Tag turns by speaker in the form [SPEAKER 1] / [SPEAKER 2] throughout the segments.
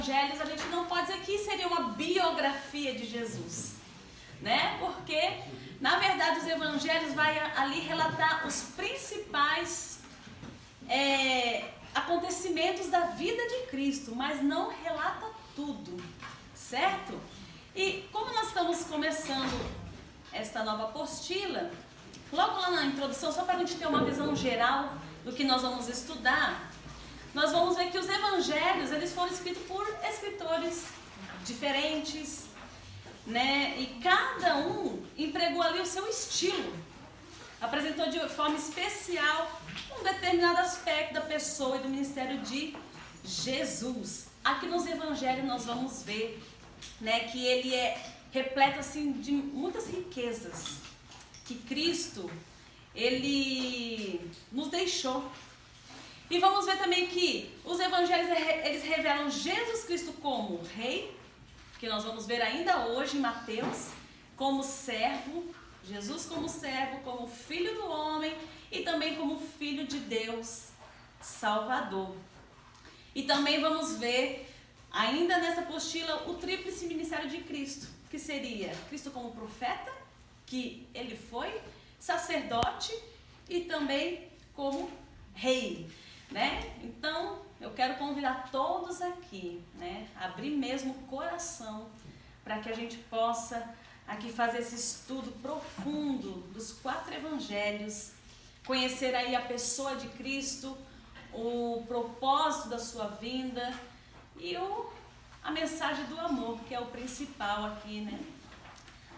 [SPEAKER 1] evangelhos, a gente não pode dizer que seria uma biografia de Jesus, né? Porque, na verdade, os evangelhos vai ali relatar os principais acontecimentos da vida de Cristo, mas não relata tudo, certo? E como nós estamos começando esta nova apostila, logo lá na introdução, só para a gente ter uma visão geral do que nós vamos estudar, nós vamos ver que os evangelhos, eles foram escritos por escritores diferentes, né? E cada um empregou ali o seu estilo, apresentou de forma especial um determinado aspecto da pessoa e do ministério de Jesus. Aqui nos evangelhos nós vamos ver, né, que ele é repleto assim de muitas riquezas que Cristo ele nos deixou. E vamos ver também que os evangelhos eles revelam Jesus Cristo como rei, que nós vamos ver ainda hoje em Mateus, como servo, Jesus como servo, como filho do homem e também como filho de Deus, Salvador. E também vamos ver ainda nessa apostila o tríplice ministério de Cristo, que seria Cristo como profeta, que ele foi, sacerdote e também como rei, né? Então, eu quero convidar todos aqui, né, a abrir mesmo o coração para que a gente possa aqui fazer esse estudo profundo dos 4 evangelhos, conhecer aí a pessoa de Cristo, o propósito da sua vinda e a mensagem do amor, que é o principal aqui, né?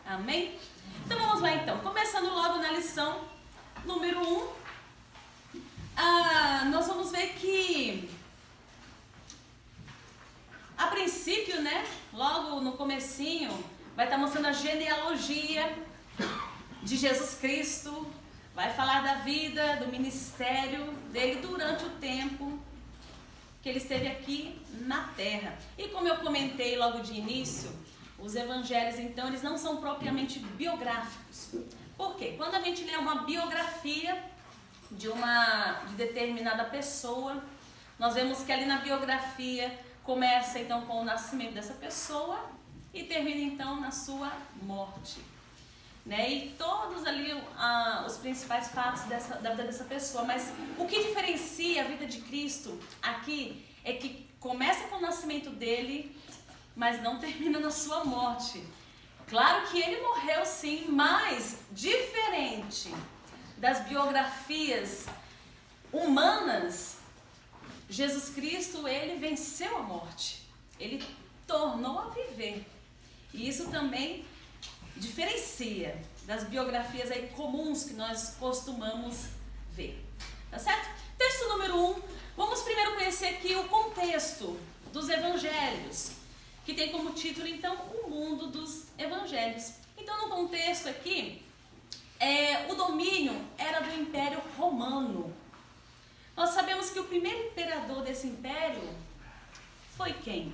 [SPEAKER 1] Amém? Então vamos lá então, começando logo na lição número 1. Nós vamos ver que a princípio, né, logo no comecinho, vai estar mostrando a genealogia de Jesus Cristo, vai falar da vida, do ministério dele durante o tempo que ele esteve aqui na terra. E como eu comentei logo de início, os evangelhos então eles não são propriamente biográficos. Por quê? Quando a gente lê uma biografia de determinada pessoa, nós vemos que ali na biografia começa então com o nascimento dessa pessoa e termina então na sua morte, né? E todos ali os principais fatos da vida dessa pessoa. Mas o que diferencia a vida de Cristo aqui é que começa com o nascimento dele, mas não termina na sua morte. Claro que ele morreu sim, mas diferente das biografias humanas, Jesus Cristo, ele venceu a morte, ele tornou a viver. E isso também diferencia das biografias aí comuns que nós costumamos ver, tá certo? Texto número 1, vamos primeiro conhecer aqui o contexto dos evangelhos, que tem como título então o mundo dos evangelhos. Então no contexto aqui, o domínio era do Império Romano. Nós sabemos que o primeiro imperador desse império foi quem?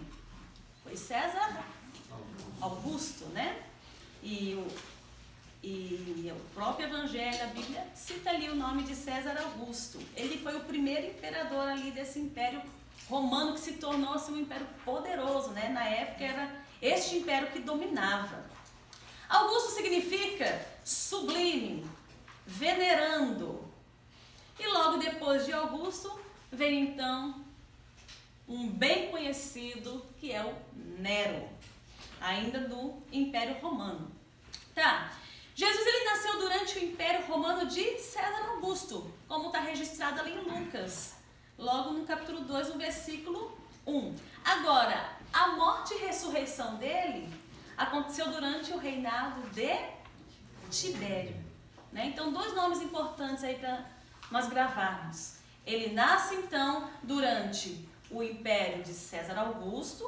[SPEAKER 1] Foi César Augusto, né? E o próprio evangelho, a Bíblia, cita ali o nome de César Augusto. Ele foi o primeiro imperador ali desse Império Romano, que se tornou assim, um império poderoso, né? Na época era este império que dominava. Augusto significa sublime, venerando. E logo depois de Augusto vem então um bem conhecido que é o Nero, ainda do Império Romano. Tá, Jesus ele nasceu durante o Império Romano de César Augusto, como está registrado ali em Lucas, logo no capítulo 2, no versículo 1. Agora, a morte e ressurreição dele aconteceu durante o reinado de Tibério, né? Então, 2 nomes importantes aí para nós gravarmos. Ele nasce então durante o império de César Augusto,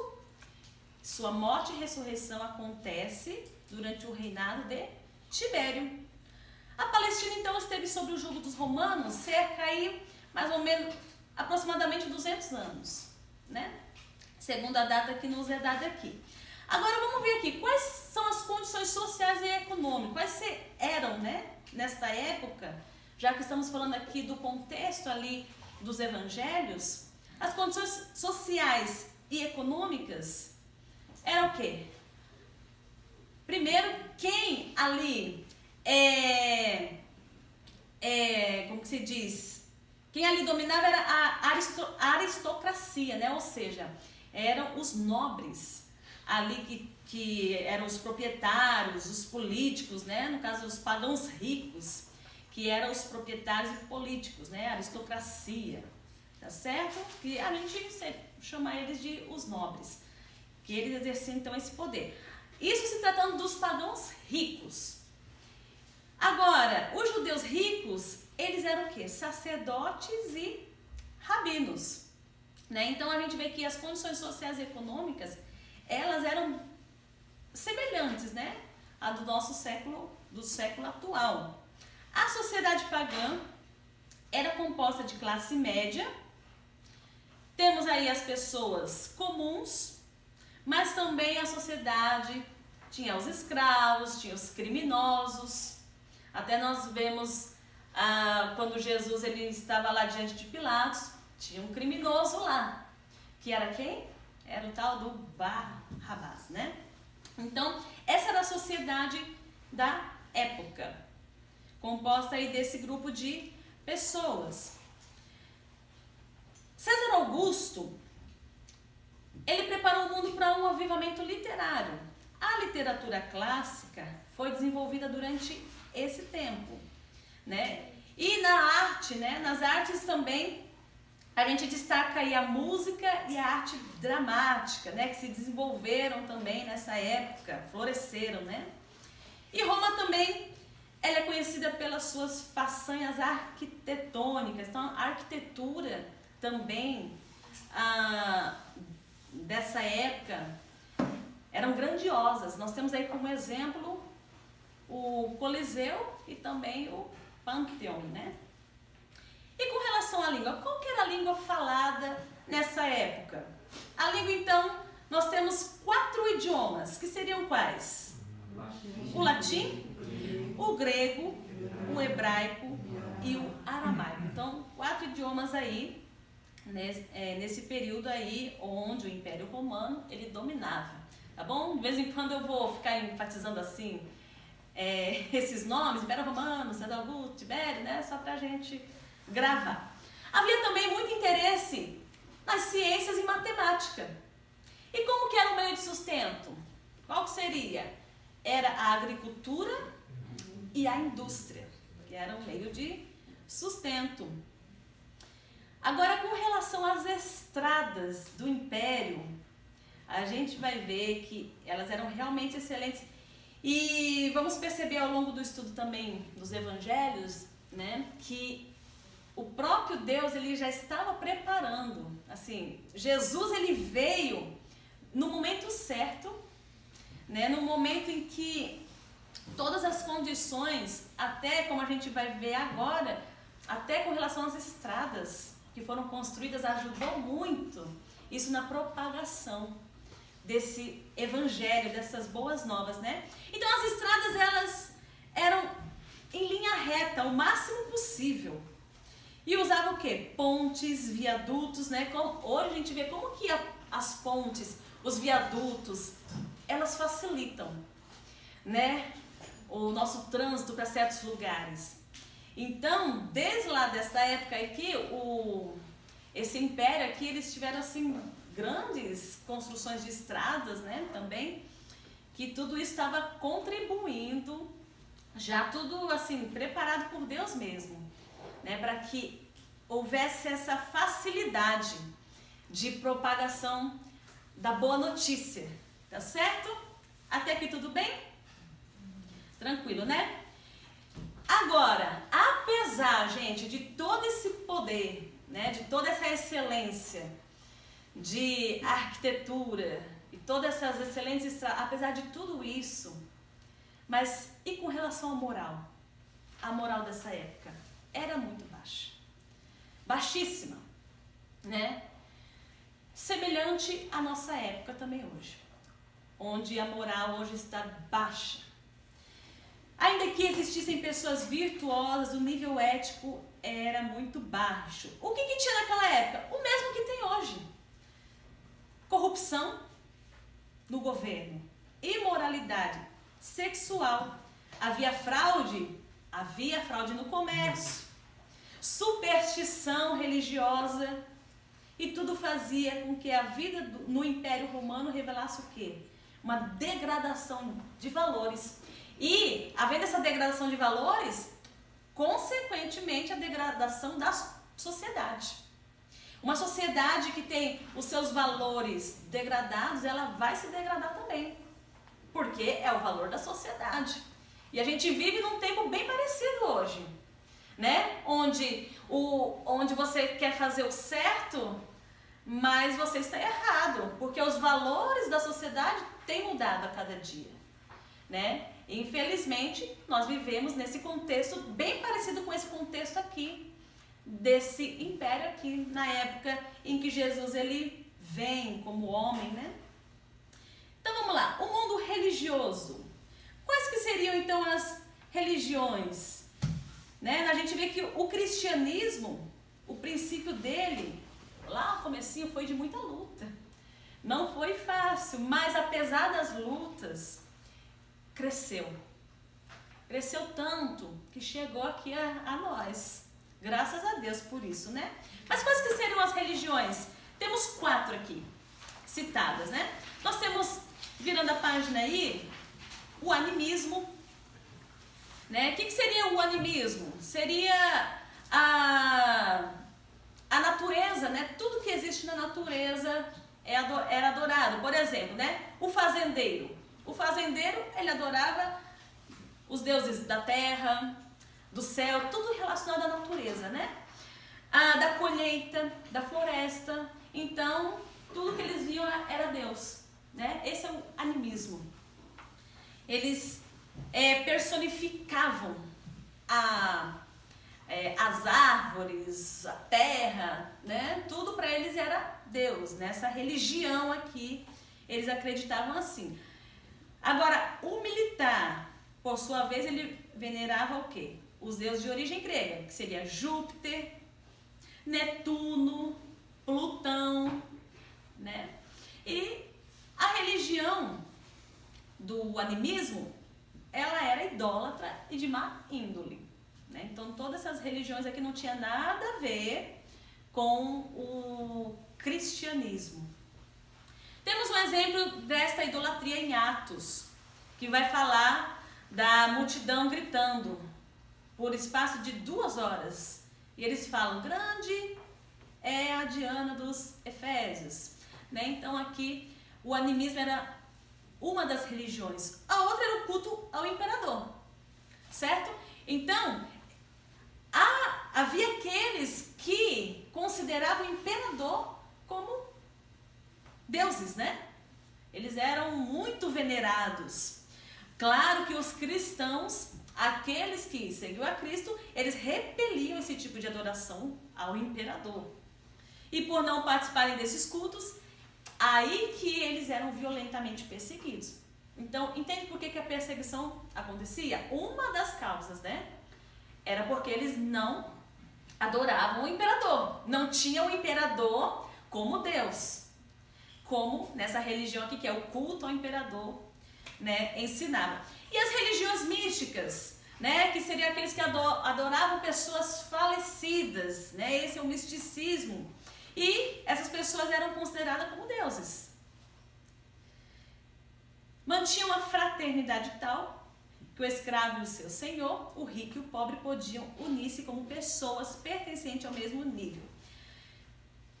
[SPEAKER 1] sua morte e ressurreição acontece durante o reinado de Tibério. A Palestina então esteve sob o jugo dos romanos cerca aí, mais ou menos, aproximadamente 200 anos, né? Segundo a data que nos é dada aqui. Agora vamos ver aqui, quais são as condições sociais e econômicas, quais eram, né, nesta época, já que estamos falando aqui do contexto ali dos evangelhos, as condições sociais e econômicas era o quê? Primeiro, quem ali como que se diz? Quem ali dominava era a aristocracia, né? Ou seja, eram os nobres ali que eram os proprietários, os políticos, né? No caso, os pagãos ricos, que eram os proprietários e políticos, né? A aristocracia, tá certo? Que a gente chama eles de os nobres, que eles exerciam então esse poder. Isso se tratando dos pagãos ricos. Agora, os judeus ricos, eles eram o quê? Sacerdotes e rabinos, né? Então a gente vê que as condições sociais e econômicas, elas eram semelhantes, né? A do nosso século, do século atual. A sociedade pagã era composta de classe média. Temos aí as pessoas comuns, mas também a sociedade tinha os escravos, tinha os criminosos. Até nós vemos quando Jesus ele estava lá diante de Pilatos, tinha um criminoso lá, que era quem? Era o tal do Barrabás, né? Então, essa era a sociedade da época, composta aí desse grupo de pessoas. César Augusto, ele preparou o mundo para um avivamento literário. A literatura clássica foi desenvolvida durante esse tempo, né? E na arte, né? Nas artes também a gente destaca aí a música e a arte dramática, né? Que se desenvolveram também nessa época, floresceram, né? E Roma também, ela é conhecida pelas suas façanhas arquitetônicas. Então, a arquitetura também dessa época eram grandiosas. Nós temos aí como exemplo o Coliseu e também o Panteão, né? E com relação à língua, qual que era a língua falada nessa época? A língua, então, nós temos 4 idiomas, que seriam quais? O latim, o grego, o hebraico e o aramaico. Então, 4 idiomas aí, nesse período aí, onde o Império Romano, ele dominava, tá bom? De vez em quando eu vou ficar enfatizando assim, esses nomes, Império Romano, César Augusto, Tibério, né? Só pra gente gravar. Havia também muito interesse nas ciências e matemática. E como que era o meio de sustento? Qual que seria? Era a agricultura e a indústria, que era um meio de sustento. Agora, com relação às estradas do Império, a gente vai ver que elas eram realmente excelentes. E vamos perceber ao longo do estudo também dos evangelhos, né, que o próprio Deus ele já estava preparando. Assim, Jesus ele veio no momento certo, né, no momento em que todas as condições, até como a gente vai ver agora, até com relação às estradas que foram construídas, ajudou muito isso na propagação desse evangelho, dessas boas novas, né? Então as estradas elas eram em linha reta, o máximo possível. E usavam o quê? Pontes, viadutos, né? Hoje a gente vê como que as pontes, os viadutos, elas facilitam, né? O nosso trânsito para certos lugares. Então, desde lá desta época aqui, esse império aqui, eles tiveram assim grandes construções de estradas, né? Também, que tudo isso estava contribuindo, já tudo assim preparado por Deus mesmo, né? Para que houvesse essa facilidade de propagação da boa notícia, tá certo? Até aqui tudo bem? Tranquilo, né? Agora, apesar, gente, de todo esse poder, né, de toda essa excelência de arquitetura e todas essas excelentes estradas, apesar de tudo isso, mas e com relação à moral? A moral dessa época era muito baixa, baixíssima, né? Semelhante à nossa época também hoje, onde a moral hoje está baixa. Ainda que existissem pessoas virtuosas, o nível ético era muito baixo. O que tinha naquela época? O mesmo que tem hoje. corrupção no governo, imoralidade sexual, havia fraude no comércio, superstição religiosa, e tudo fazia com que a vida no Império Romano revelasse o quê? Uma degradação de valores. E, havendo essa degradação de valores, consequentemente a degradação da sociedade. Uma sociedade que tem os seus valores degradados, ela vai se degradar também, porque é o valor da sociedade. E a gente vive num tempo bem parecido hoje, né? Onde você quer fazer o certo, mas você está errado, porque os valores da sociedade têm mudado a cada dia, né? Infelizmente, nós vivemos nesse contexto bem parecido com esse contexto aqui, desse império aqui, na época em que Jesus ele vem como homem, né? Então vamos lá, o mundo religioso. Quais que seriam então as religiões? Né? A gente vê que o cristianismo, o princípio dele, lá no comecinho foi de muita luta. Não foi fácil, mas apesar das lutas, cresceu. Cresceu tanto que chegou aqui a nós. Graças a Deus por isso, né? Mas quais que seriam as religiões? Temos 4 aqui, citadas, né? Nós temos, virando a página aí, o animismo, né? O que seria o animismo? Seria a natureza, né? Tudo que existe na natureza era adorado. Por exemplo, né? O fazendeiro. O fazendeiro, ele adorava os deuses da terra, do céu, tudo relacionado à natureza, né? Da colheita, da floresta. Então, tudo que eles viam era Deus, né? Esse é o animismo. Eles personificavam as árvores, a terra, né? Tudo para eles era Deus. Nessa religião aqui, eles acreditavam assim. Agora, o militar, por sua vez, ele venerava o quê? Os deuses de origem grega, que seria Júpiter, Netuno, Plutão, né? E a religião do animismo, ela era idólatra e de má índole, né? Então todas essas religiões aqui não tinha nada a ver com o cristianismo. Temos um exemplo desta idolatria em Atos, que vai falar da multidão gritando por espaço de 2 horas. E eles falam, grande é a Diana dos Efésios, né? Então aqui o animismo era uma das religiões. A outra era o culto ao imperador, certo? Então, havia aqueles que consideravam o imperador como deuses, né? Eles eram muito venerados. Claro que os cristãos, aqueles que seguiam a Cristo, eles repeliam esse tipo de adoração ao imperador. E por não participarem desses cultos, aí que eles eram violentamente perseguidos. Então, entende por que a perseguição acontecia? Uma das causas, né? Era porque eles não adoravam o imperador. Não tinham o imperador como Deus. Como nessa religião aqui, que é o culto ao imperador, né, ensinava. E as religiões místicas, né, que seriam aqueles que adoravam pessoas falecidas, né? Esse é o misticismo. E essas pessoas eram consideradas como deuses. Mantinham uma fraternidade tal que o escravo e o seu senhor, o rico e o pobre podiam unir-se como pessoas pertencentes ao mesmo nível.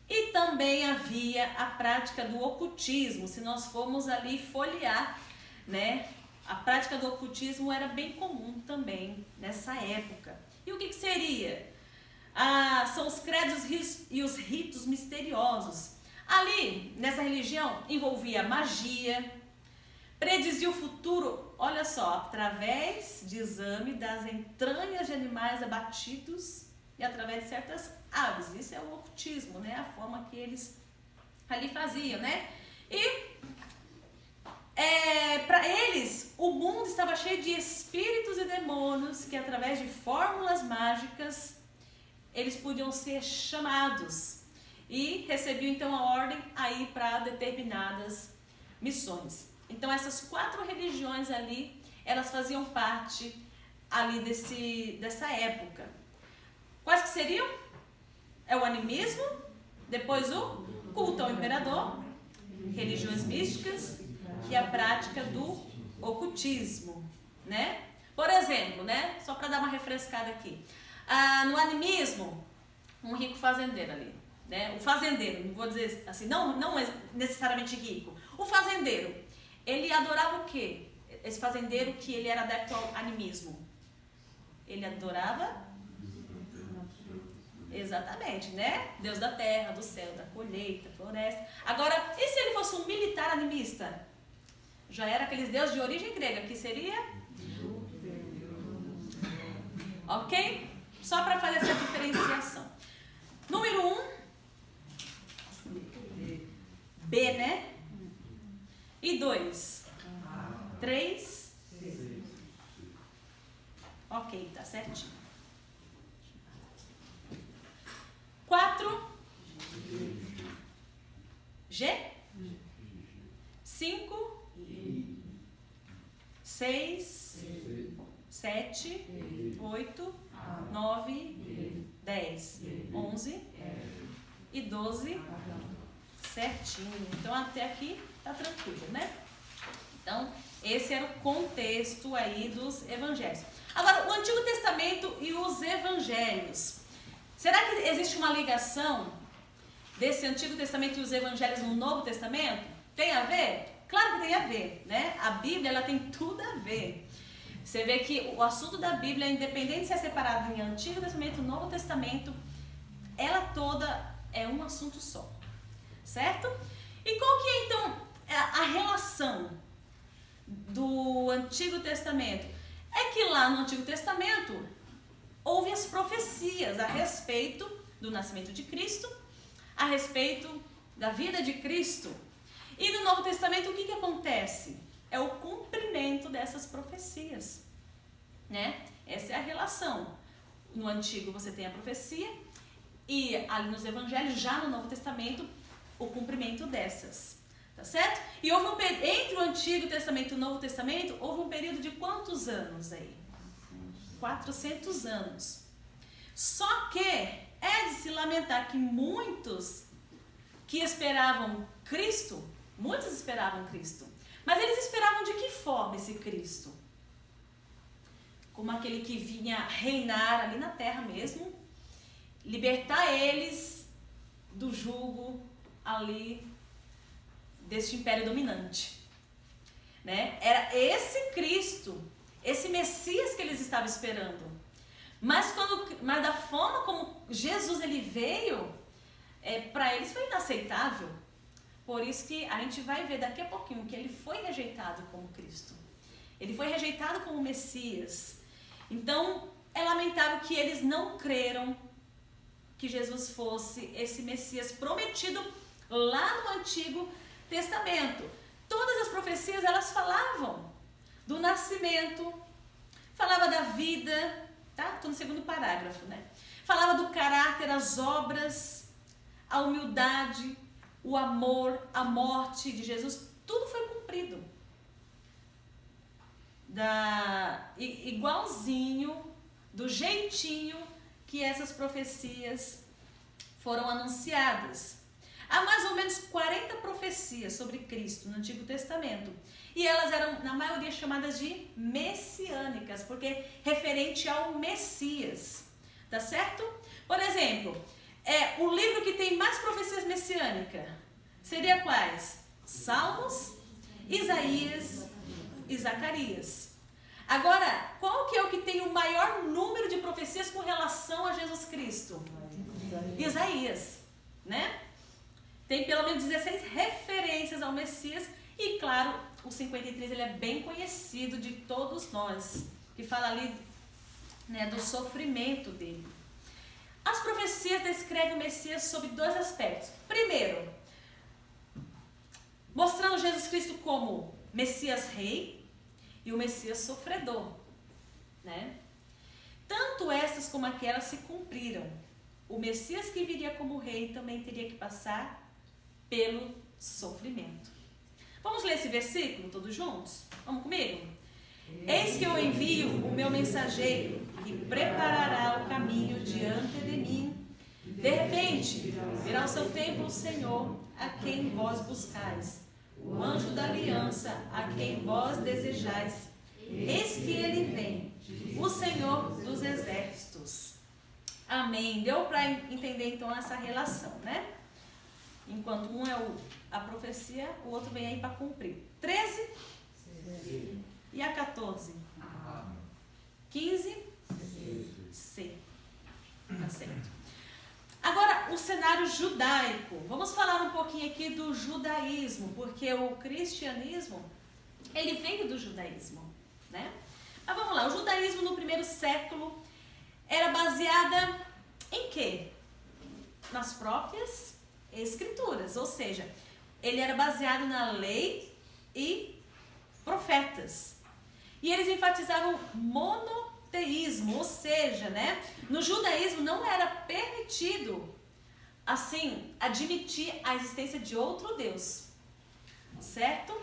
[SPEAKER 1] E também havia a prática do ocultismo. Se nós formos ali folhear, né, a prática do ocultismo era bem comum também nessa época. E o que seria? São os credos e os ritos misteriosos. Ali, nessa religião, envolvia magia, predizia o futuro, olha só, através de exame das entranhas de animais abatidos e através de certas aves. Isso é o ocultismo, né? A forma que eles ali faziam, né? E para eles, o mundo estava cheio de espíritos e demônios que através de fórmulas mágicas eles podiam ser chamados. e recebeu então a ordem a ir para determinadas missões. Então essas 4 religiões ali, elas faziam parte ali dessa época. Quais que seriam? É o animismo, depois o culto ao imperador, religiões místicas e a prática do ocultismo, né? Por exemplo, né? Só para dar uma refrescada aqui. No animismo, um rico fazendeiro ali, né? O fazendeiro, não vou dizer assim, não é necessariamente rico. O fazendeiro, ele adorava o quê? Esse fazendeiro que ele era adepto ao animismo. Ele adorava... Exatamente, né? Deus da terra, do céu, da colheita, floresta. Agora, e se ele fosse um militar animista? Já era aqueles deuses de origem grega, que seria... Ok? Só para fazer essa diferenciação. Número 1. B, né? E 2. 3. Ok, tá certinho. 4. G. 5. 6. 7. 8. 9. 10. 11. E 12. Certinho. Então até aqui tá tranquilo, né? Então esse era o contexto aí dos evangelhos. Agora, o Antigo Testamento e os evangelhos. Será que existe uma ligação desse Antigo Testamento e os evangelhos no Novo Testamento? Tem a ver? Claro que tem a ver, né? A Bíblia, ela tem tudo a ver. Você vê que o assunto da Bíblia, independente se é separado em Antigo Testamento e Novo Testamento, ela toda é um assunto só, certo? E qual que é, então, a relação do Antigo Testamento? É que lá no Antigo Testamento houve as profecias a respeito do nascimento de Cristo, a respeito da vida de Cristo. E no Novo Testamento o que acontece? É o cumprimento dessas profecias, né? Essa é a relação. No Antigo você tem a profecia e ali nos Evangelhos, já no Novo Testamento, o cumprimento dessas, tá certo? E houve entre o Antigo Testamento e o Novo Testamento, houve um período de quantos anos aí? 400 anos. Só que é de se lamentar que muitos que esperavam Cristo, muitos esperavam Cristo, mas eles esperavam de que forma esse Cristo? Como aquele que vinha reinar ali na terra mesmo, libertar eles do jugo ali deste império dominante, né? Era esse Cristo, esse Messias que eles estavam esperando. Mas da forma como Jesus ele veio, para eles foi inaceitável. Por isso que a gente vai ver daqui a pouquinho que ele foi rejeitado como Cristo. Ele foi rejeitado como Messias. Então, é lamentável que eles não creram que Jesus fosse esse Messias prometido lá no Antigo Testamento. Todas as profecias, elas falavam do nascimento, falava da vida, tá? Estou no segundo parágrafo, né? Falava do caráter, as obras, a humildade, o amor, a morte de Jesus, tudo foi cumprido. Igualzinho, do jeitinho que essas profecias foram anunciadas. Há mais ou menos 40 profecias sobre Cristo no Antigo Testamento. E elas eram, na maioria, chamadas de messiânicas, porque referente ao Messias. Tá certo? Por exemplo, o livro que tem mais profecias messiânicas seria quais? Salmos, Isaías e Zacarias. Agora, qual que é o que tem o maior número de profecias com relação a Jesus Cristo? Isaías, né? Tem pelo menos 16 referências ao Messias e, claro, o 53 ele é bem conhecido de todos nós, que fala ali, né, do sofrimento dele. As profecias descrevem o Messias sob 2 aspectos. Primeiro, mostrando Jesus Cristo como Messias rei e o Messias sofredor, né? Tanto essas como aquelas se cumpriram. o Messias que viria como rei também teria que passar pelo sofrimento. Vamos ler esse versículo todos juntos? Vamos comigo? Eis que eu envio o meu mensageiro, que preparará o caminho diante de mim. De repente, virá ao seu templo o Senhor, a quem vós buscais, o anjo da aliança, a quem vós desejais. Eis que ele vem, o Senhor dos exércitos. Amém. Deu para entender então essa relação, né? Enquanto um é a profecia, o outro vem aí para cumprir. 13 e a 14. 15 C. Tá certo. Agora, o cenário judaico. Vamos falar um pouquinho aqui do judaísmo, porque o cristianismo, ele veio do judaísmo, né? Mas vamos lá, o judaísmo no primeiro século era baseada em quê? Nas próprias escrituras, ou seja, ele era baseado na lei e profetas. E eles enfatizavam monoteísmo, ou seja, né, no judaísmo não era permitido, assim, admitir a existência de outro Deus, certo?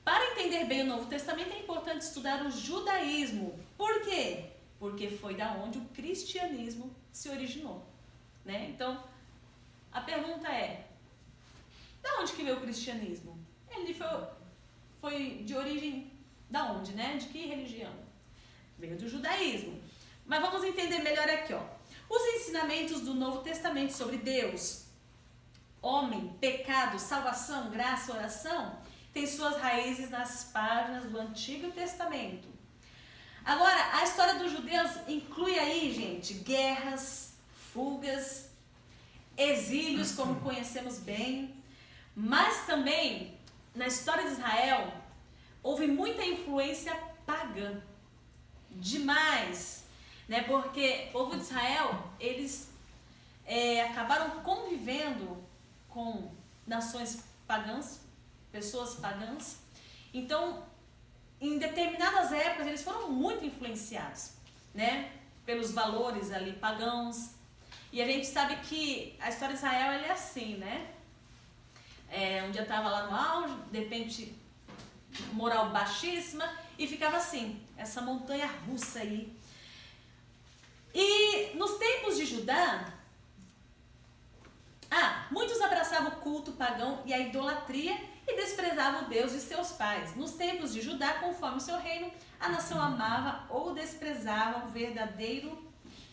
[SPEAKER 1] Para entender bem o Novo Testamento é importante estudar o judaísmo. Por quê? Porque foi da onde o cristianismo se originou, né? Então, a pergunta é, da onde que veio o cristianismo? Ele foi de origem, da onde, né? De que religião? Veio do judaísmo. Mas vamos entender melhor aqui, ó. Os ensinamentos do Novo Testamento sobre Deus, homem, pecado, salvação, graça, oração, têm suas raízes nas páginas do Antigo Testamento. Agora, a história dos judeus inclui aí, gente, guerras, fugas, exílios, como conhecemos bem, mas também, na história de Israel, houve muita influência pagã, demais, né? Porque o povo de Israel, eles acabaram convivendo com nações pagãs, pessoas pagãs, então, em determinadas épocas, eles foram muito influenciados, né? Pelos valores ali pagãos. E a gente sabe que a história de Israel ela é assim, né? Um dia estava lá no auge, de repente, moral baixíssima, e ficava assim, essa montanha russa aí. E nos tempos de Judá, muitos abraçavam o culto pagão e a idolatria e desprezavam o Deus de seus pais. Nos tempos de Judá, conforme o seu reino, a nação amava ou desprezava o verdadeiro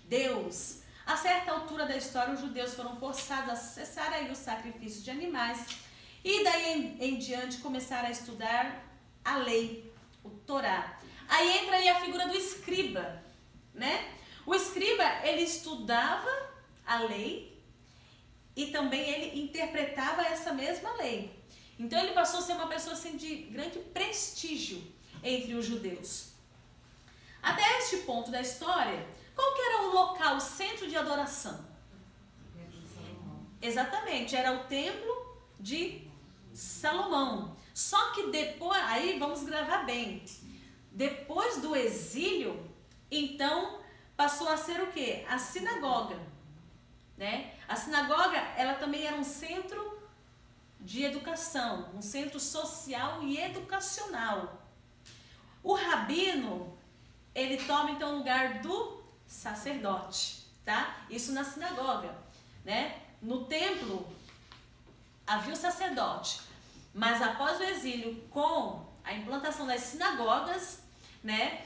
[SPEAKER 1] Deus. A certa altura da história, os judeus foram forçados a cessar aí o sacrifício de animais e daí em diante começaram a estudar a lei, o Torá. Aí entra aí a figura do escriba, né? O escriba, ele estudava a lei e também ele interpretava essa mesma lei. Então ele passou a ser uma pessoa assim, de grande prestígio entre os judeus. Até este ponto da história, qual que era o local, o centro de adoração? Exatamente, era o templo de Salomão. Só que depois, aí vamos gravar bem, depois do exílio, então passou a ser o quê? A sinagoga, né? A sinagoga, ela também era um centro de educação, um centro social e educacional. O rabino, ele toma então o lugar do sacerdote, tá? Isso na sinagoga, né? No templo havia o sacerdote, mas após o exílio, com a implantação das sinagogas, né?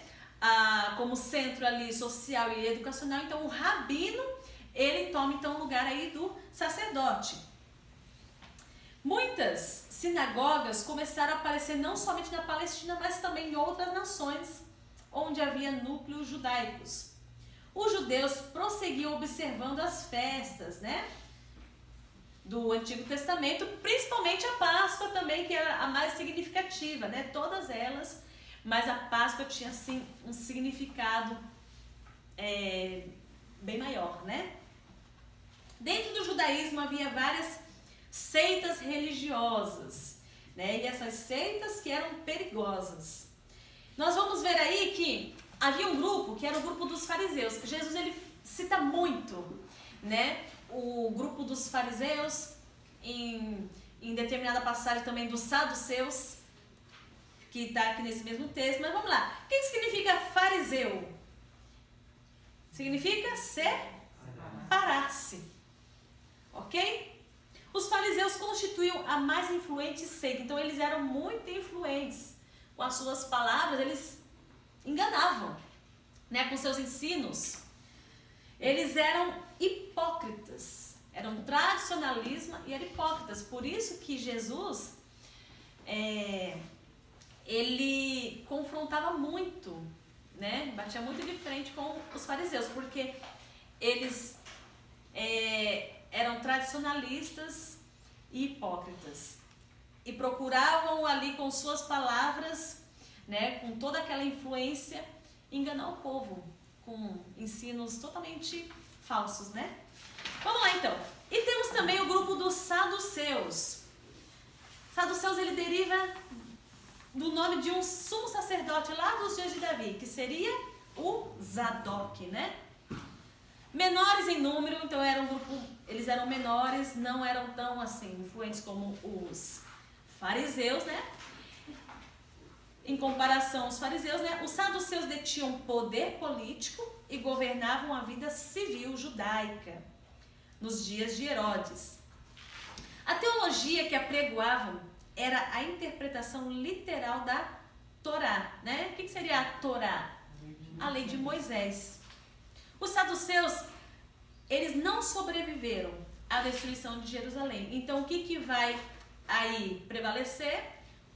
[SPEAKER 1] Como centro ali social e educacional, então o rabino, ele toma então o lugar aí do sacerdote. Muitas sinagogas começaram a aparecer não somente na Palestina, mas também em outras nações onde havia núcleos judaicos. Os judeus prosseguiam observando as festas, né, do Antigo Testamento, principalmente a Páscoa também, que era a mais significativa, né, todas elas, mas a Páscoa tinha assim um significado bem maior, né? Dentro do judaísmo havia várias seitas religiosas, né? E essas seitas que eram perigosas. Nós vamos ver aí que havia um grupo que era o grupo dos fariseus, que Jesus ele cita muito, né? O grupo dos fariseus, em determinada passagem também dos saduceus, que está aqui nesse mesmo texto. Mas vamos lá. O que significa fariseu? Significa separar-se. Ok? Os fariseus constituíam a mais influente seita. Então eles eram muito influentes. Com as suas palavras, eles enganavam, né? Com seus ensinos. Eles eram hipócritas. Eram tradicionalismo e eram hipócritas. Por isso que Jesus, ele confrontava muito, né? Batia muito de frente com os fariseus, porque eles eram tradicionalistas e hipócritas. E procuravam ali com suas palavras, né, com toda aquela influência, enganar o povo com ensinos totalmente falsos, né? Vamos lá então. E temos também o grupo dos saduceus. Saduceus, ele deriva do nome de um sumo sacerdote lá dos dias de Davi, que seria o Zadok, né? Menores em número, então era um grupo, eles eram menores, não eram tão assim influentes como os fariseus, né? Em comparação aos fariseus, né? Os saduceus detinham poder político e governavam a vida civil judaica nos dias de Herodes. A teologia que apregoavam era a interpretação literal da Torá, né? O que seria a Torá? A lei de Moisés. Os saduceus, eles não sobreviveram à destruição de Jerusalém. Então, o que vai aí prevalecer?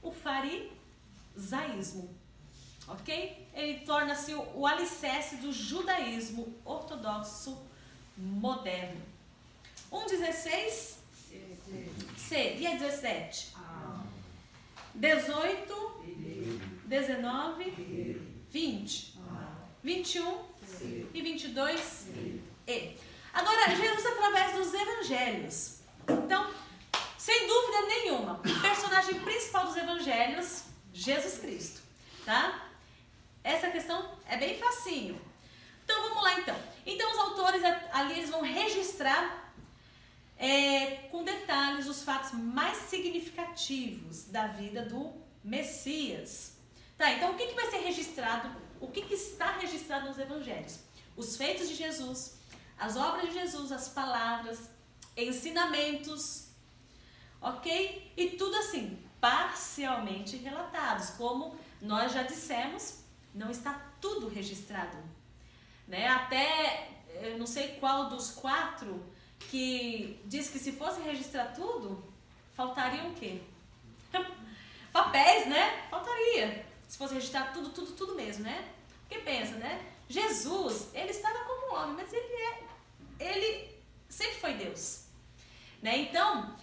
[SPEAKER 1] O farisaísmo, ok? Ele torna-se o alicerce do judaísmo ortodoxo moderno. 1,16 C. E a 17? 18, 19, 20, 21 e 22 E. Agora, Jesus através dos evangelhos. Então, sem dúvida nenhuma, o personagem principal dos evangelhos, Jesus Cristo, tá? Essa questão é bem facinho. Então, vamos lá então. Então, os autores ali, eles vão registrar com detalhes os fatos mais significativos da vida do Messias. Tá, então o que vai ser registrado, o que está registrado nos evangelhos? Os feitos de Jesus, as obras de Jesus, as palavras, ensinamentos, ok? E tudo assim, parcialmente relatados, como nós já dissemos, não está tudo registrado, né? Até, eu não sei qual dos 4 que diz que se fosse registrar tudo, faltaria o quê? Papéis, né? Faltaria. Se fosse registrar tudo mesmo, né? Porque pensa, né? Jesus, ele estava como homem, mas ele sempre foi Deus, né? Então,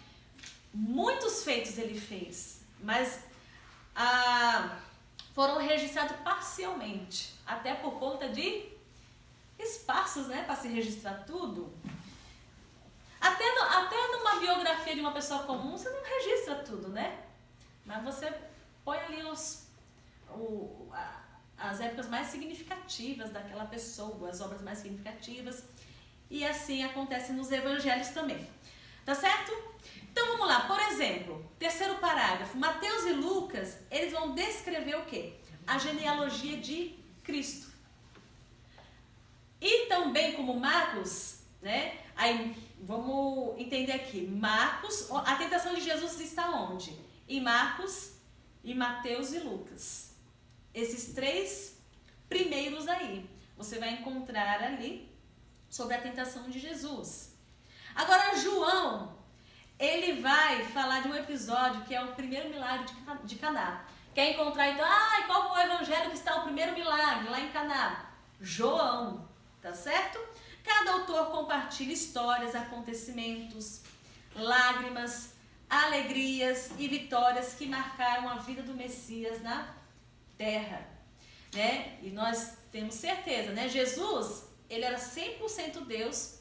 [SPEAKER 1] muitos feitos ele fez, mas foram registrados parcialmente, até por conta de espaços, né? Para se registrar tudo. Até numa biografia de uma pessoa comum, você não registra tudo, né? Mas você põe ali as épocas mais significativas daquela pessoa, as obras mais significativas. E assim acontece nos evangelhos também. Tá certo? Então vamos lá. Por exemplo, terceiro parágrafo. Mateus e Lucas, eles vão descrever o quê? A genealogia de Cristo. E também como Marcos, né? Aí vamos entender aqui. Marcos, a tentação de Jesus está onde? Em Marcos, em Mateus e Lucas. Esses 3 primeiros aí, você vai encontrar ali sobre a tentação de Jesus. Agora João, ele vai falar de um episódio que é o primeiro milagre de Caná. Quer encontrar então, qual foi o evangelho que está o primeiro milagre lá em Caná? João, tá certo? Cada autor compartilha histórias, acontecimentos, lágrimas, alegrias e vitórias que marcaram a vida do Messias na terra, né? E nós temos certeza, né? Jesus, ele era 100% Deus,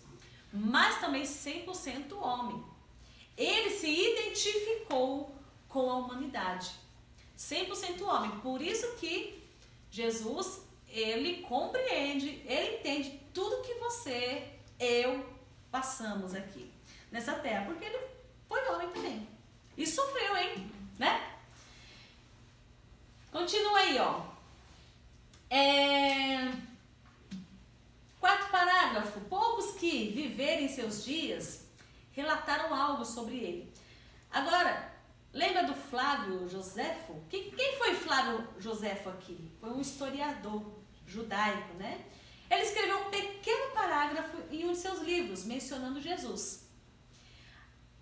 [SPEAKER 1] mas também 100% homem. Ele se identificou com a humanidade, 100% homem. Por isso que Jesus, ele compreende, ele entende tudo que você, eu passamos aqui nessa terra, porque ele foi homem também. E sofreu, hein? Né? Continua aí, ó. Quarto parágrafo. Poucos que viverem seus dias relataram algo sobre ele. Agora, lembra do Flávio Joséfo? Quem foi Flávio Joséfo aqui? Foi um historiador judaico, né? Ele escreveu um pequeno parágrafo em um de seus livros, mencionando Jesus.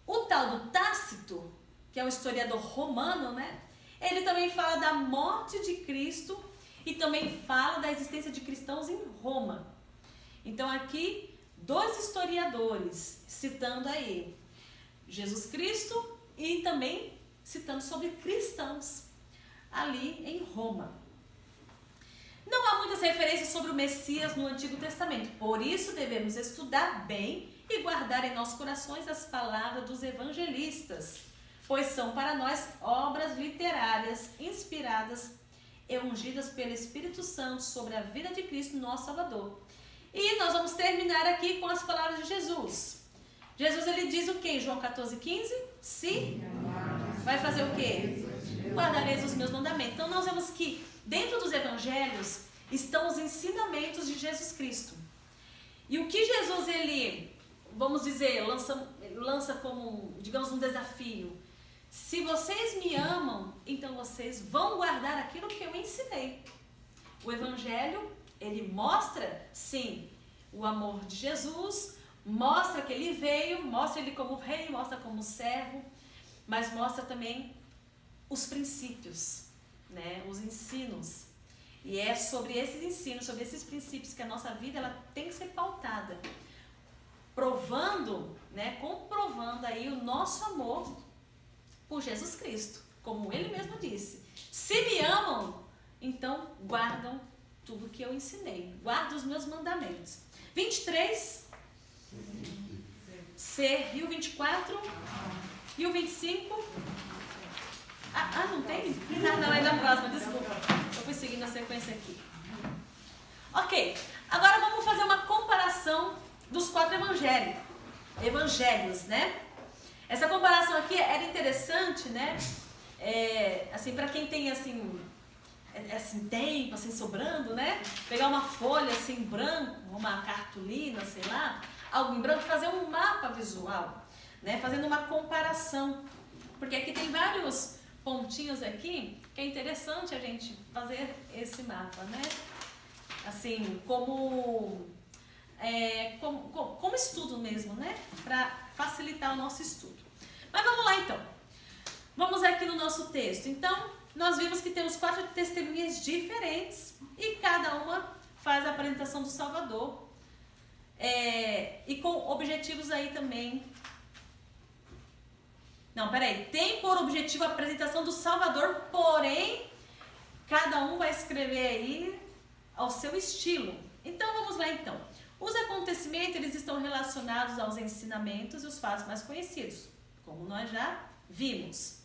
[SPEAKER 1] O tal do Tácito, que é um historiador romano, né? Ele também fala da morte de Cristo e também fala da existência de cristãos em Roma. Então aqui, dois historiadores citando aí Jesus Cristo e também citando sobre cristãos ali em Roma. Não há muitas referências sobre o Messias no Antigo Testamento, por isso devemos estudar bem e guardar em nossos corações as palavras dos evangelistas, pois são para nós obras literárias inspiradas e ungidas pelo Espírito Santo sobre a vida de Cristo, nosso Salvador. E nós vamos terminar aqui com as palavras de Jesus. Jesus, ele diz o que em João 14,15? Se vai fazer o quê? Guardareis os meus mandamentos. Então nós vemos que dentro dos evangelhos estão os ensinamentos de Jesus Cristo. E o que Jesus, ele, vamos dizer, lança como, digamos, um desafio. Se vocês me amam, então vocês vão guardar aquilo que eu ensinei. O evangelho, ele mostra, sim, o amor de Jesus, mostra que ele veio, mostra ele como rei, mostra como servo, mas mostra também os princípios, né, os ensinos. E é sobre esses ensinos, sobre esses princípios que a nossa vida ela tem que ser pautada, provando, né, comprovando aí o nosso amor por Jesus Cristo, como ele mesmo disse. Se me amam, então guardam tudo que eu ensinei, guardam os meus mandamentos. 23, C, e o 24, e o 25. Não tem? Não, é da próxima, desculpa. Eu fui seguindo a sequência aqui. Ok, agora vamos fazer uma comparação dos 4 evangelhos, né? Essa comparação aqui era interessante, né? Assim, para quem tem assim tempo, assim, sobrando, né? Pegar uma folha assim em branco, uma cartolina, sei lá, algo em branco, fazer um mapa visual, né? Fazendo uma comparação, porque aqui tem vários pontinhos aqui que é interessante a gente fazer esse mapa, né? Assim, como estudo mesmo, né? Para facilitar o nosso estudo. Mas vamos lá então. Vamos aqui no nosso texto. Então, nós vimos que temos 4 testemunhas diferentes e cada uma faz a apresentação do Salvador. E com objetivos aí também. Não, peraí. Tem por objetivo a apresentação do Salvador, porém, cada um vai escrever aí ao seu estilo. Então, vamos lá então. Os acontecimentos, eles estão relacionados aos ensinamentos e os fatos mais conhecidos, como nós já vimos.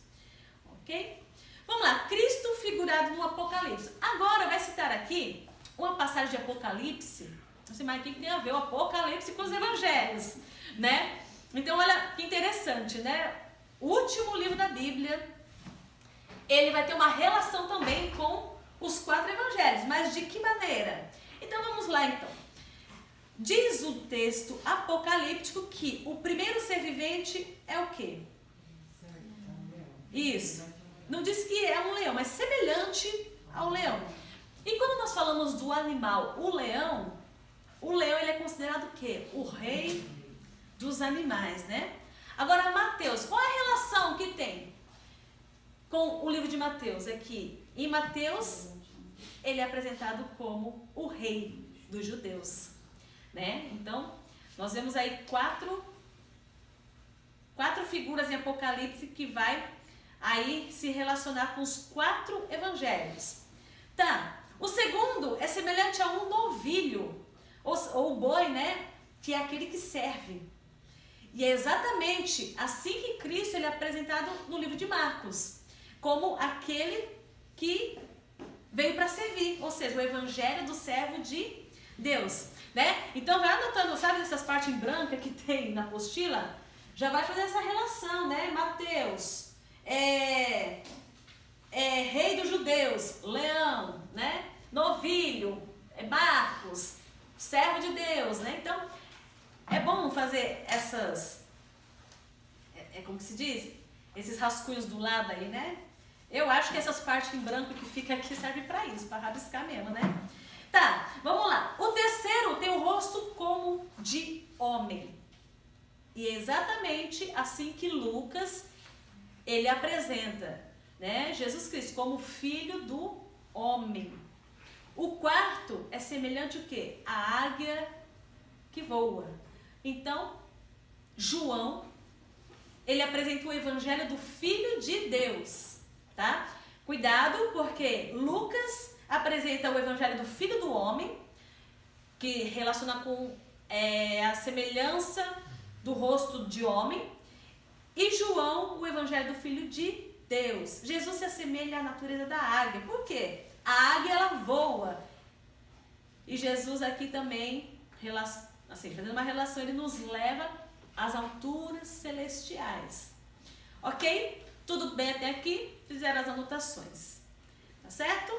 [SPEAKER 1] Ok? Vamos lá. Cristo figurado no Apocalipse. Agora vai citar aqui uma passagem de Apocalipse. Não sei mais o que tem a ver o Apocalipse com os evangelhos, né? Então, olha que interessante, né? O último livro da Bíblia, ele vai ter uma relação também com os 4 evangelhos. Mas de que maneira? Então, vamos lá então. Diz o texto apocalíptico que o primeiro ser vivente é o quê? Isso. Não diz que é um leão, mas semelhante ao leão. E quando nós falamos do animal, o leão ele é considerado o quê? O rei dos animais, né? Agora, Mateus, qual é a relação que tem com o livro de Mateus? É que em Mateus, ele é apresentado como o rei dos judeus, né? Então, nós vemos aí quatro figuras em Apocalipse que vai aí se relacionar com os 4 evangelhos. Tá, o segundo é semelhante a um novilho, ou boi, né? Que é aquele que serve. E é exatamente assim que Cristo ele é apresentado no livro de Marcos, como aquele que veio para servir, ou seja, o evangelho do servo de Deus. né? Então vai anotando, sabe essas partes em branca que tem na apostila? Já vai fazer essa relação, né? Mateus, rei dos judeus, leão, né? Novilho, Marcos, servo de Deus, né? Então, é bom fazer essas, como que se diz? Esses rascunhos do lado aí, né? Eu acho que essas partes em branco que fica aqui serve para isso, para rabiscar mesmo, né? Tá, vamos lá. O terceiro tem o rosto como de homem. E é exatamente assim que Lucas, ele apresenta, né? Jesus Cristo como filho do homem. O quarto é semelhante o quê? A águia que voa. Então, João, ele apresenta o evangelho do Filho de Deus, tá? Cuidado, porque Lucas apresenta o evangelho do Filho do Homem, que relaciona com a semelhança do rosto de homem, e João, o evangelho do Filho de Deus. Jesus se assemelha à natureza da águia. Por quê? A águia, ela voa. E Jesus aqui também, assim, fazendo uma relação, ele nos leva às alturas celestiais. Ok? Tudo bem até aqui? Fizeram as anotações. Tá certo?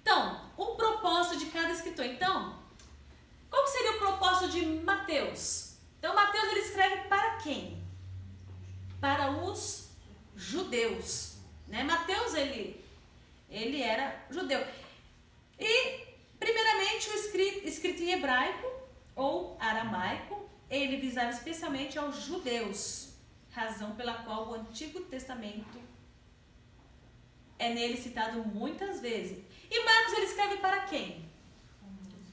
[SPEAKER 1] Então, o propósito de cada escritor. Então, qual seria o propósito de Mateus? Então, Mateus, ele escreve para quem? Para os judeus. Né? Mateus, ele era judeu. E, primeiramente, o escrito em hebraico ou aramaico, ele visava especialmente aos judeus, razão pela qual o Antigo Testamento é nele citado muitas vezes. E Marcos, ele escreve para quem?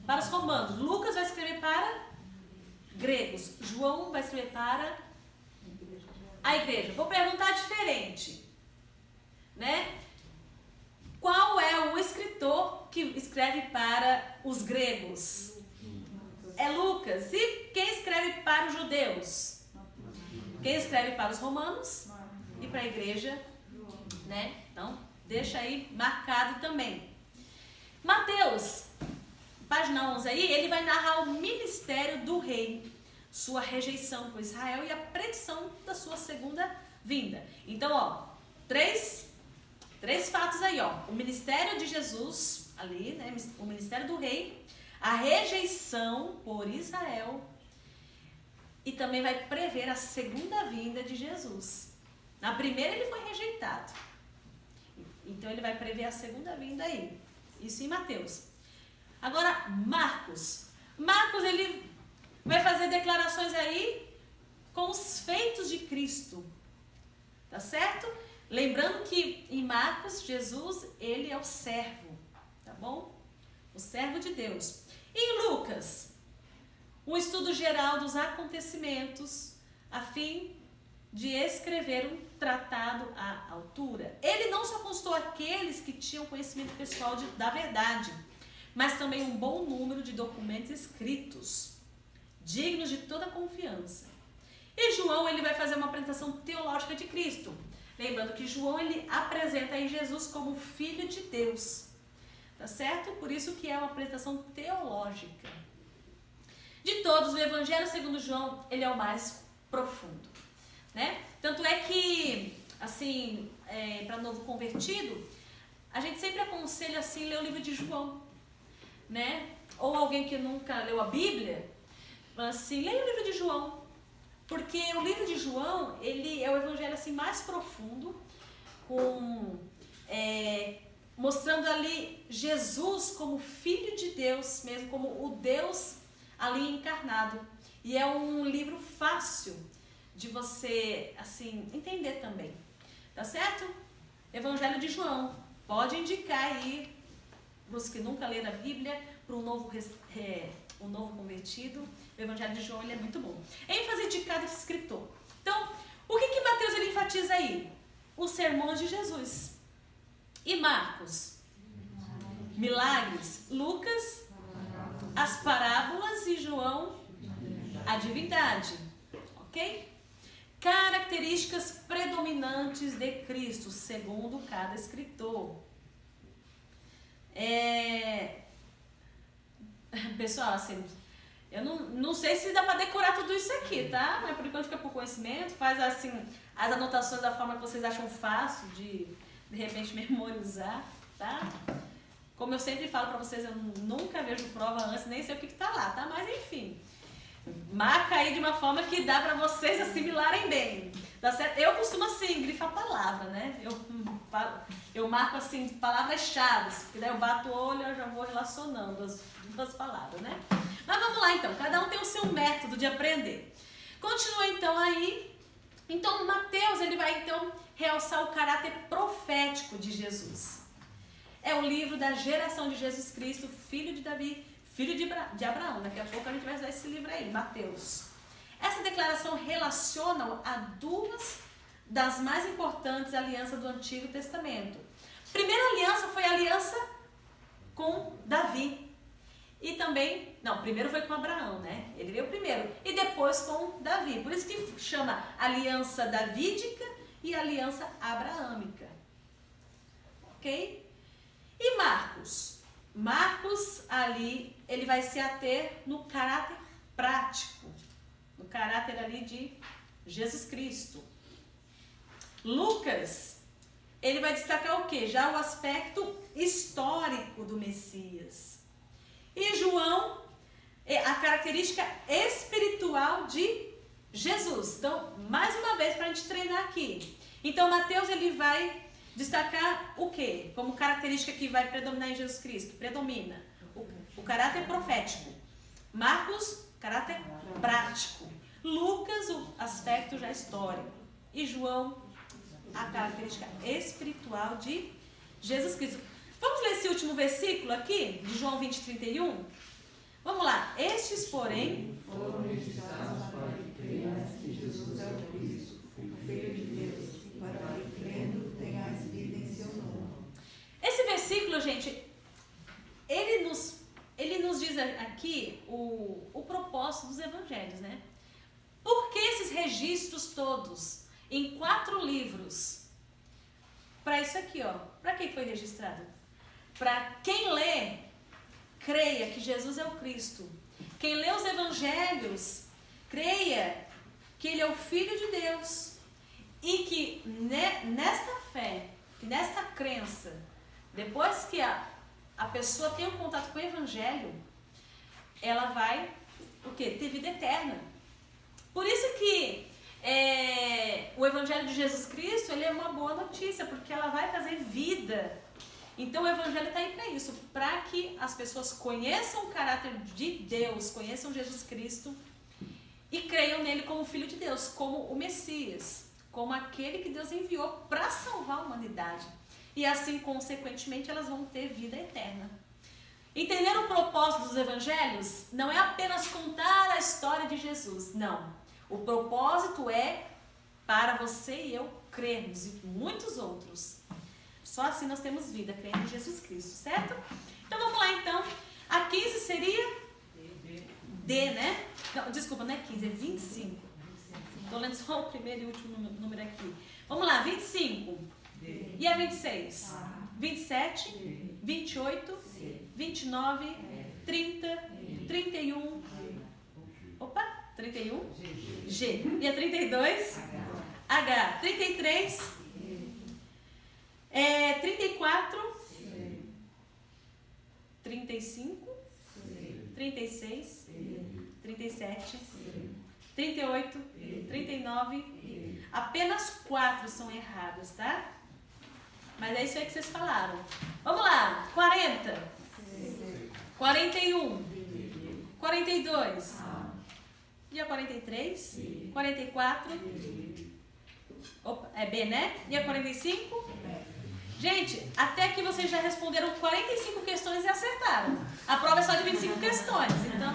[SPEAKER 1] Para os romanos. Lucas vai escrever para gregos. João vai escrever para a igreja. Vou perguntar diferente, né? Qual é o escritor que escreve para os gregos? É Lucas. E quem escreve para os judeus? Quem escreve para os romanos e para a igreja, né? Então, deixa aí marcado também. Mateus, página 11 aí, ele vai narrar o ministério do rei, sua rejeição por Israel e a predição da sua segunda vinda. Então, ó, três fatos aí, ó. O ministério de Jesus, ali, né? O ministério do rei, a rejeição por Israel e também vai prever a segunda vinda de Jesus. Na primeira ele foi rejeitado. Então ele vai prever a segunda vinda aí. Isso em Mateus. Agora, Marcos. Marcos, ele vai fazer declarações aí com os feitos de Cristo. Tá certo? Lembrando que em Marcos, Jesus, ele é o servo. Tá bom? O servo de Deus. E em Lucas, um estudo geral dos acontecimentos, a fim de escrever um tratado à altura. Ele não só consultou aqueles que tinham conhecimento pessoal da verdade, mas também um bom número de documentos escritos, dignos de toda confiança. E João, ele vai fazer uma apresentação teológica de Cristo. Lembrando que João, ele apresenta aí Jesus como Filho de Deus. Tá certo? Por isso que é uma apresentação teológica. De todos, o Evangelho segundo João, ele é o mais profundo, né? Tanto é que, assim, para novo convertido, a gente sempre aconselha, assim, ler o livro de João, né? Ou alguém que nunca leu a Bíblia, assim, leia o livro de João, porque o livro de João, ele é o Evangelho, assim, mais profundo, mostrando ali Jesus como Filho de Deus, mesmo como o Deus ali encarnado. E é um livro fácil de você, assim, entender também. Tá certo? Evangelho de João. Pode indicar aí, para os que nunca leram a Bíblia, para um novo convertido. O Evangelho de João, ele é muito bom. ênfase de cada escritor. Então, o que Mateus ele enfatiza aí? Os sermões de Jesus. E Marcos? Milagres. Lucas? As parábolas. E João? A divindade. Ok? Características predominantes de Cristo, segundo cada escritor. Pessoal, assim, eu não sei se dá para decorar tudo isso aqui, tá? Mas por enquanto fica por conhecimento, faz assim as anotações da forma que vocês acham fácil de repente memorizar, tá? Como eu sempre falo para vocês, eu nunca vejo prova antes, nem sei o que tá lá, tá? Mas enfim, marca aí de uma forma que dá para vocês assimilarem bem, tá certo? Eu costumo assim grifar a palavra, né? Eu marco assim palavras-chave, porque daí eu bato o olho e eu já vou relacionando as duas palavras, né? Mas vamos lá então, cada um tem o seu método de aprender. Continua então aí. Então Mateus, ele vai então realçar o caráter profético de Jesus. É o livro da geração de Jesus Cristo, filho de Davi, filho de Abraão. Daqui a pouco a gente vai usar esse livro aí, Mateus. Essa declaração relaciona a duas das mais importantes alianças do Antigo Testamento. A primeira aliança foi a aliança com Davi. E também, primeiro foi com Abraão, né? Ele veio primeiro. E depois com Davi. Por isso que chama aliança davídica e aliança abraâmica. Ok? E Marcos? Marcos ali, ele vai se ater no caráter prático. No caráter ali de Jesus Cristo. Lucas, ele vai destacar o quê? Já o aspecto histórico do Messias. E João, a característica espiritual de Jesus. Então, mais uma vez para a gente treinar aqui. Então, Mateus, ele vai destacar o quê? Como característica que vai predominar em Jesus Cristo? Predomina o caráter profético. Marcos, caráter prático. Lucas, o aspecto já histórico. E João, a característica espiritual de Jesus Cristo. Vamos ler esse último versículo aqui, de João 20:31? Vamos lá. Estes, porém, foram registrados para que creias que Jesus é o Cristo, o Filho de Deus, para que crendo tenhais vida em seu nome. Esse versículo, gente, ele nos diz aqui o propósito dos evangelhos, né? Por que esses registros todos, em 4 livros? Para isso aqui, ó. Para que foi registrado? Para quem lê, creia que Jesus é o Cristo. Quem lê os evangelhos, creia que ele é o Filho de Deus. E que nesta fé, nesta crença, depois que a pessoa tem um contato com o evangelho, ela vai o quê? Ter vida eterna. Por isso que o evangelho de Jesus Cristo, ele é uma boa notícia, porque ela vai trazer vida. Então o evangelho está aí para isso, para que as pessoas conheçam o caráter de Deus, conheçam Jesus Cristo e creiam nele como Filho de Deus, como o Messias, como aquele que Deus enviou para salvar a humanidade. E assim, consequentemente, elas vão ter vida eterna. Entender o propósito dos evangelhos não é apenas contar a história de Jesus, não. O propósito é para você e eu crermos e muitos outros. Só assim nós temos vida, crendo em Jesus Cristo, certo? Então vamos lá então. A 15 seria D, né? Não, desculpa, não é 15, é 25. Estou lendo só o primeiro e último número aqui. Vamos lá, 25. E a 26? 27, 28, 29, 30, 31. Opa, 31. G. E a 32? H. 33. 34, 35, 36, 37, 38, 39. Apenas 4 são erradas, tá? Mas é isso aí que vocês falaram. Vamos lá. 40, 41, 42. E a 43? 44. Opa, é B, né? E a 45? Gente, até aqui vocês já responderam 45 questões e acertaram. A prova é só de 25 questões, então